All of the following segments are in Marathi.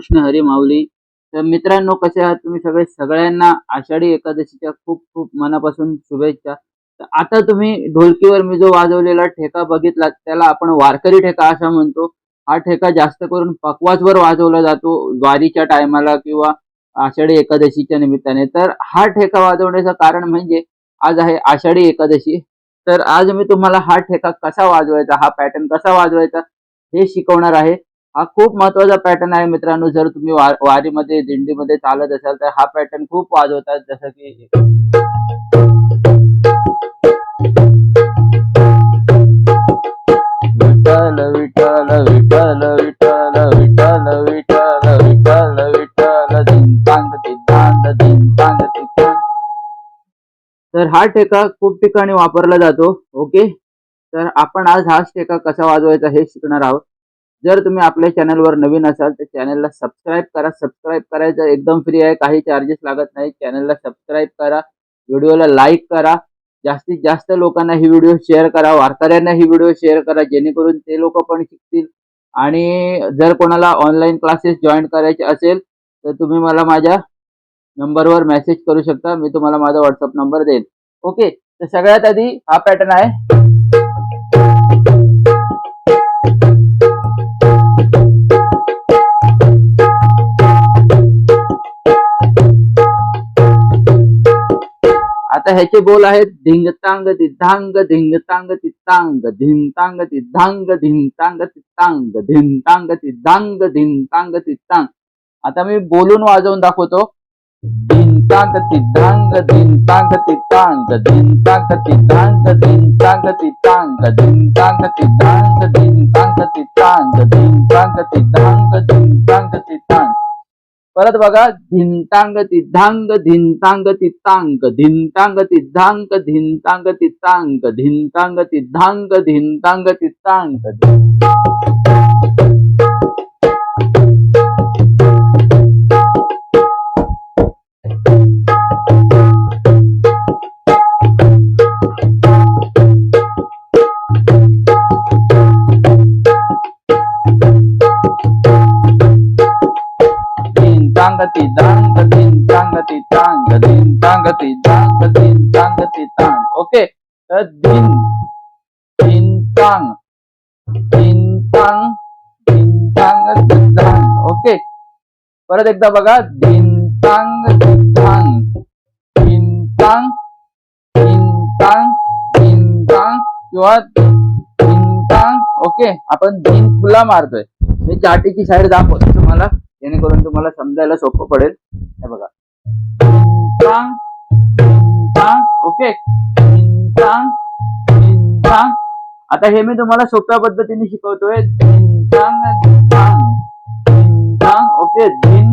रामकृष्ण हरी माऊली. तर मित्रांनो, कसे आहात तुम्ही सगळे? सगळ्यांना आषाढी एकादशीच्या खूप खूप मनापासून शुभेच्छा. तर आता तुम्ही ढोलकीवर मी जो वाजवलेला ठेका बघितला त्याला आपण वारकरी ठेका असा म्हणतो. हा ठेका जास्त करून पकवाजवर वाजवला जातो वारीच्या टायमाला किंवा आषाढी एकादशीच्या निमित्ताने. तर हा ठेका वाजवण्याचं कारण म्हणजे आज आहे आषाढी एकादशी. तर आज मी तुम्हाला हा ठेका कसा वाजवायचा, हा पॅटर्न कसा वाजवायचा हे शिकवणार आहे. हा खूप महत्वाचा पॅटर्न आहे मित्रांनो. जर तुम्ही वारीमध्ये दिंडीमध्ये चालत असाल तर हा पॅटर्न खूप वाजवतात. जसं की विठ्ठल विठ्ठल विठ्ठल विठ्ठल विठ्ठल विठ्ठल विठ्ठल विठ्ठल धिंतांग धिंतांग धिंतांग धिंतांग. तर हा ठेका खूप ठिकाणी वापरला जातो. ओके, तर आपण आज हाच ठेका कसा वाजवायचा हे शिकणार आहोत. जर तुम्ही आपल्या चॅनलवर नवीन असाल तर चॅनलला सबस्क्राईब करा. सबस्क्राईब करायचं एकदम फ्री आहे, काही चार्जेस लागत नाही. चॅनलला सबस्क्राईब करा, व्हिडिओला लाईक करा, जास्तीत जास्त लोकांना ही व्हिडिओ शेअर करा, वारकऱ्यांना ही व्हिडिओ शेअर करा, जेणेकरून ते लोक पण शिकतील. आणि जर कोणाला ऑनलाईन क्लासेस जॉईन करायचे असेल तर तुम्ही मला माझ्या नंबरवर मेसेज करू शकता. मी तुम्हाला माझा व्हॉट्सअप नंबर देईन. ओके, तर सगळ्यात आधी हा पॅटर्न आहे. आता ह्याचे बोल आहेत धिंगतांग तिद्धांग धिंगतांग तित्तांग धिंतांग तिद्धांग धिंतांग तित्तांग धिंतांग तिद्धांग धिंतांग तित्तांग. आता मी बोलून वाजवून दाखवतो. धिंतांग तिद्धांग धिंतांग तित्तांग धिंतांग तिद्धांग धिंतांग तित्तांग धिंतांग तिद्धांग धिंतांग तित्तांग धिंतांग तिद्धांग धिंतांग तित्तांग. परत बघा, धिंतांग तिद्धांग धिंतांग तित्तांग धिंतांग तिद्धांग धिंतांग तित्तांग धिंतांग तिद्धांग धिंतांग तित्तांग. धिंतांग तिद्धांग धिंतांग तित्तांग धिंतांग तिद्धांग धिंतांग तित्तांग. ओके, तर धिं धिंतांग धिंतांग धिंतांग तिद्धांग. ओके, परत एकदा बघा, धिंतांग तिद्धांग धिंतांग धिंतांग धिंतांग किंवा धिंतांग. ओके, आपण धिं खुला मारतोय. मी चाटीची साईड दाखवतो तुम्हाला, जेणेकरून तुम्हाला समजायला सोपं पडेल. हे बघा, धिंतांग धिंतांग. ओके, धिंतांग धिंतांग. आता हे मी तुम्हाला सोप्या पद्धतीने शिकवतोय. धिंतांग धिंतांग धिंतांग. ओके, धिं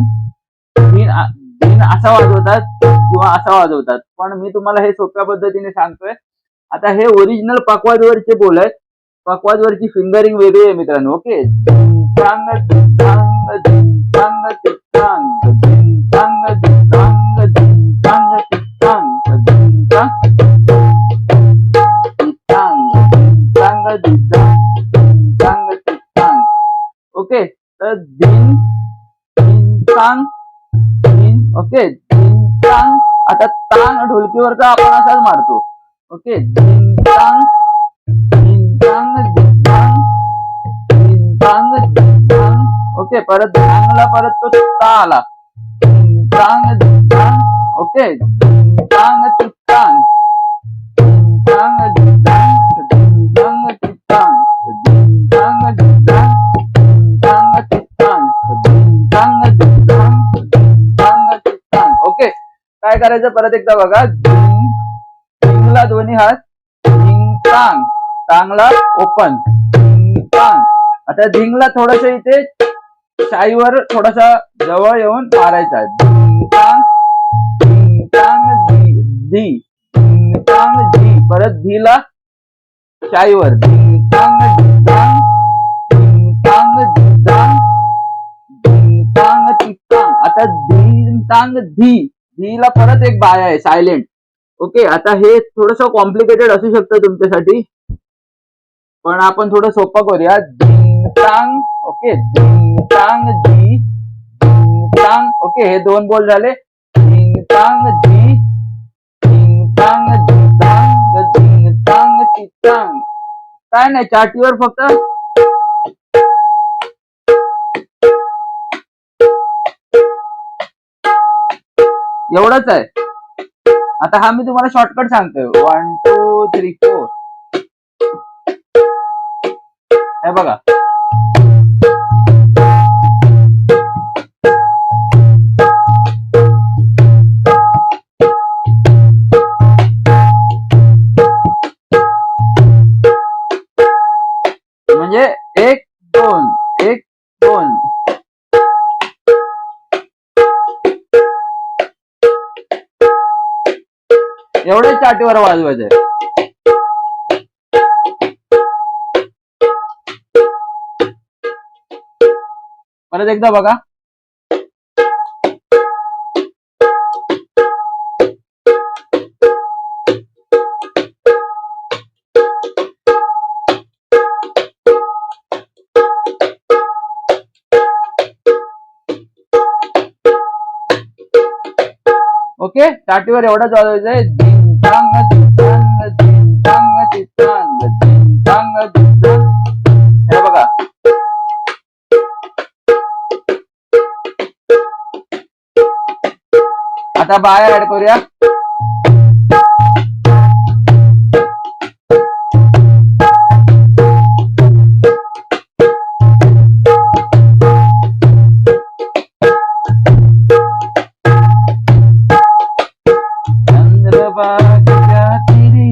धिं धिं असा वाजवतात किंवा असा वाजवतात, पण मी तुम्हाला हे सोप्या पद्धतीने सांगतोय. आता हे ओरिजिनल पकवाजवरचे बोल आहेत. पकवाजवरची फिंगरिंग वेगळी आहे मित्रांनो. ओके, धिंतांग धिंतांग धिंतांग तित्तांग धिंतांग धिंतांग धिंतांग तित्तांग धिंतांग तित्तांग धिंतांग धिंतांग तित्तांग. ओके, तर धिं धिंतांग धिं. ओके, धिंतांग. आता तांग ढोलकीवरचा आपण असाच मारतो. ओके, धिंतांग धिंतांग धिंतांग धिंतांग धिंतांग. ओके, परत धांगला परत तो ता आला. धिंतांग धिंतांग. ओके, धिंतांग तित्तांग धिंतांग धिंतांग धिंतांग तित्तांग धिंतांग धिंतांग धिंतांग तित्तांग धिंतांग धिंतांग धिंतांग तित्तांग. ओके, काय करायचं परत एकदा बघा. धिं धिंगला दोन्ही हात, धिंतांग तांगला ओपन धिंतांग. आता धिंगला थोडस इथे शाईवर थोडासा जवळ येऊन मारायचा. धिंतांग धिंतांग धी धिंतांग धी. परत धीला शाईवर धिंतांग धिंतांग धिंतांग धिंतांग धिंतांग तित्तांग. आता धिंतांग धी. धीला परत एक बाय आहे सायलेंट. ओके, आता हे थोडस कॉम्प्लिकेटेड असू शकतं तुमच्यासाठी, पण आपण थोडं सोपं करूया. धिंतांग. ओके, धिंतांग धी तांग. ओके, हे दोन बोल झाले. धिंग तांग धी, धिंग तांग धी तांग, धिंग तांग ती तांग. काय नाही, चाटीवर फक्त एवढंच आहे. आता हा मी तुम्हाला शॉर्टकट सांगतोय. 1 2 3 4. हे बघा, म्हणजे 1 2 1 2. एवढे चाटीवर वाजवायचे. परत एकदा बघा. ओके, चाटीवर एवढंच वाजवायचंय. धिंग तांग धिंग तांग, धिंग तांग धिंग तांग, धिंग तांग धिंग तांग. हे बघा, आता बाया ऍड करूया. चंद्रभागेच्या तिरी,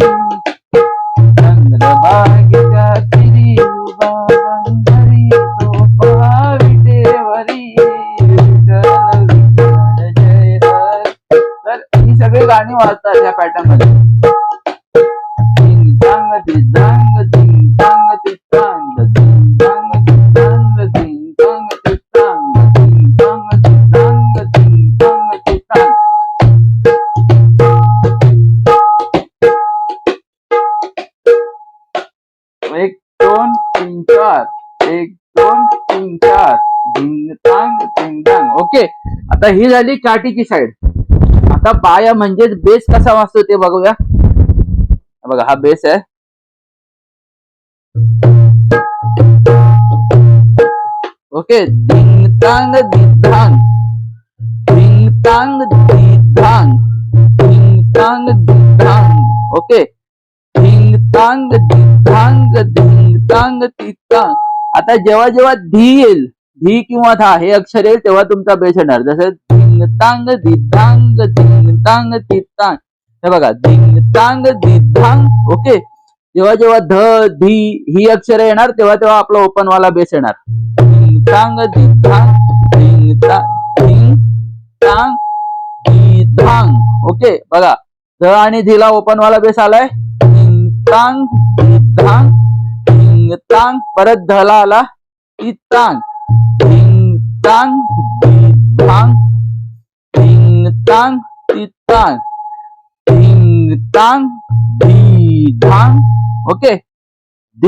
चंद्रभागेच्या तिरी उभा बंधारी तो पहा विटेवरी, विठ्ठल विठ्ठल जय हरी. तर ही सगळी गाणी वाजतात या पॅटर्न मध्ये. धिंग तांग धिंग, धिंग तांग धिंग, धिंग तांग धिंग, धिंग तांग धिंग, धिंग तांग धिंग, धिंग तांग धिंग. 1 2 3 4, 1 2 3 4, धिंग तांग धिंग तांग. ओके, आता ही झाली चाटीची साईड. आता पाया म्हणजेच बेस कसा वाजतो ते बघूया. बघा, हा बेस आहे. ओके, धिंग तांग धिंग, धिंग तांग धिंग, धिंग तांग धिंग. ओके, धिंग तांग धिंग, धिंग तांग तांग. आता जेव्हा जेव्हा धी येईल, धी किंवा धा हे अक्षर येईल, तेव्हा तुमचा बेस येणार. जसं धिंग तांग धिंग, धिंग तांग तांग. हे बघा, धिंग तांग धिंग. ओके, जेव्हा जेव्हा ध धी ही अक्षर येणार, तेव्हा तेव्हा आपला ओपन वाला बेस येणार. धिंग तांग धिंग, धिंग तांग धिंग. ओके, बघा, ध आणि धीला ओपन वाला बेस आलाय. धिंग तांग धिंग, धिंग तांग. परत धला आला ती तांग, धिंग तांग धिंग, धिंग तांग ती तांग, धिंग तांग धिंग. ओके, ध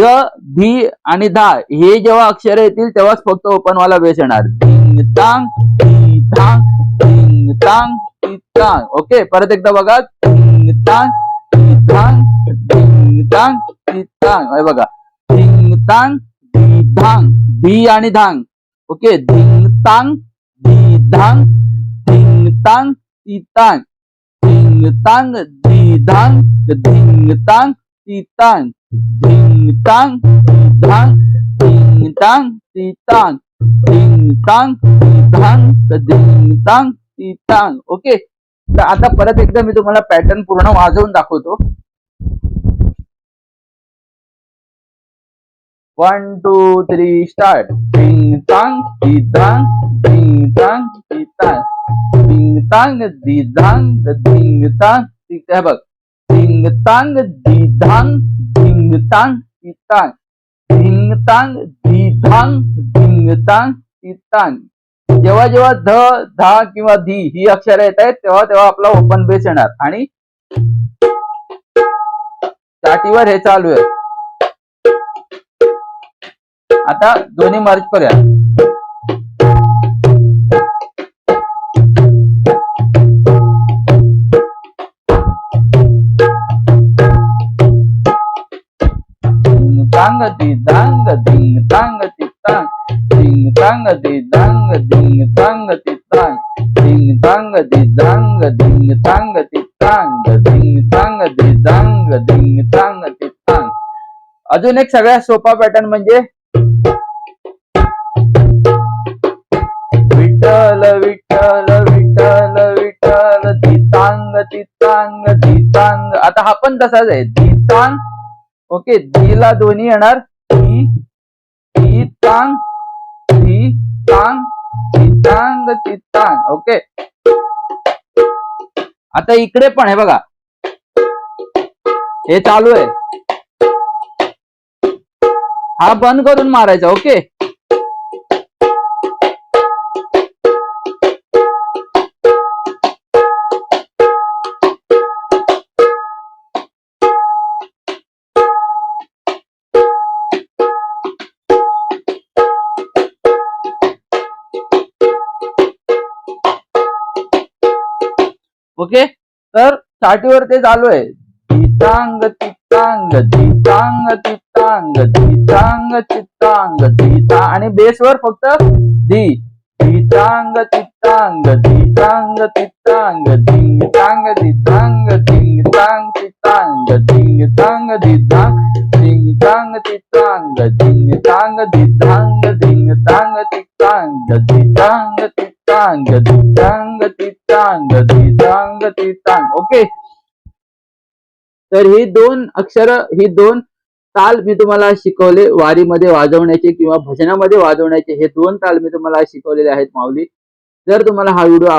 धी आणि धा हे जेव्हा अक्षर येतील तेव्हाच फक्त ओपन वाला बेस येणार. धिंग तांग धिंग, धिंग तांग तांग. ओके, परत एकदा बघा. धिंग तांग धिंग, धिंग तांग तांग. हे बघा, धिंग तांग धिंग, धी आणि धांग. ओके, धिंग तांग धिंग, धिंग तांग तांग, धिंग तांग धिंग, धिंग तांग तांग, धिंग तांग धिंग, धिंग तांग तांग, धिंग तांग धिंग, धिंग तांग तांग. ओके, तर आता परत एकदा मी तुम्हाला पॅटर्न पूर्ण वाजवून दाखवतो. 1 2 3 स्टार्ट. धिंग तांग धिंग, धिंग तांग तांग, धिंग तांग धिंग, धिंग तांग. हे बघ, धिंग तांग धिंग, धिंग तांग तांग, धिंग तांग धिंग, धिंग तांग तांग. जेव्हा जेव्हा ध धा किंवा धी ही अक्षर येत आहेत, तेव्हा तेव्हा आपला ओपन बेस येणार. आणि चाटीवर हे चालू आहे. आता दोन्ही मर्ज करूया. तितांग धिंग तांग तितांग धिंग तांग तितांग धिंग तांग तितांग धिंग तांग तितांग धिंग तांग तितांग धिंग तांग तितांग धिंग तांग तितांग. अजून एक सगळ्यात सोपा पॅटर्न म्हणजे विठ्ठल विठ्ठल विठ्ठल विठ्ठल धितांग तितांग धितांग. आता हा पण तसाच आहे धितांग. ओके, धीला दोन्ही येणार धी धितांग धितांग धितांग तितांग. ओके, आता इकडे पण आहे बघा, हे चालू आहे, हा बंद करून मारायचा. ओके, ओके, तर छातीवर ते चालू आहे धितांग तितांग धितांग तितांग धितांग तितांग धिता, आणि बेसवर फक्त धी धितांग तितांग धितांग तितांग धिंग तांग धितांग धिंग तांग तितांग धिंग तांग धितांग धिंग तांग तितांग धिंग तांग धितांग धिंग तांग तितांग धितांग तितांग धितांग तितांग धितांग तितांग. ओके, तर ही दोन अक्षर, ही दोन ताल मी तुम्हाला शिकवले वारीमध्ये वाजवण्याचे किंवा भजनामध्ये वाजवण्याचे. हे दोन ताल मी तुम्हाला शिकवलेले आहेत माऊली. जर तुम्हाला हा व्हिडिओ